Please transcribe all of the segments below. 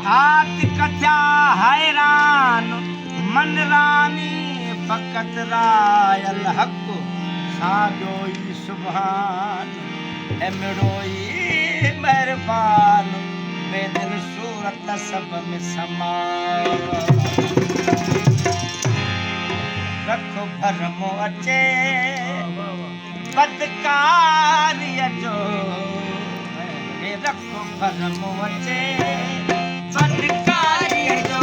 हाथ कथ्या हैरान मन रानी फकत रायल हक साजोई सुभान एमड़ोई मेहरबान बेदिल सूरत सब में समा रखो भरमो अचे बदकारिय जो हे रखो भरमो अचे बदकारिय जो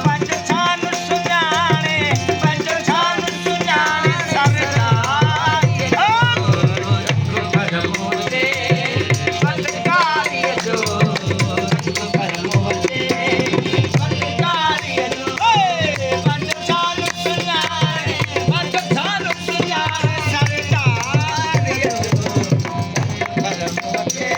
पंज छान सुञाणे सरदारिय जो रखो भरमो अचे बदकारिय जो रखो भरमो अचे बदकारिय जो पंज छान सुञाणे सरदारिय जो भरमो अचे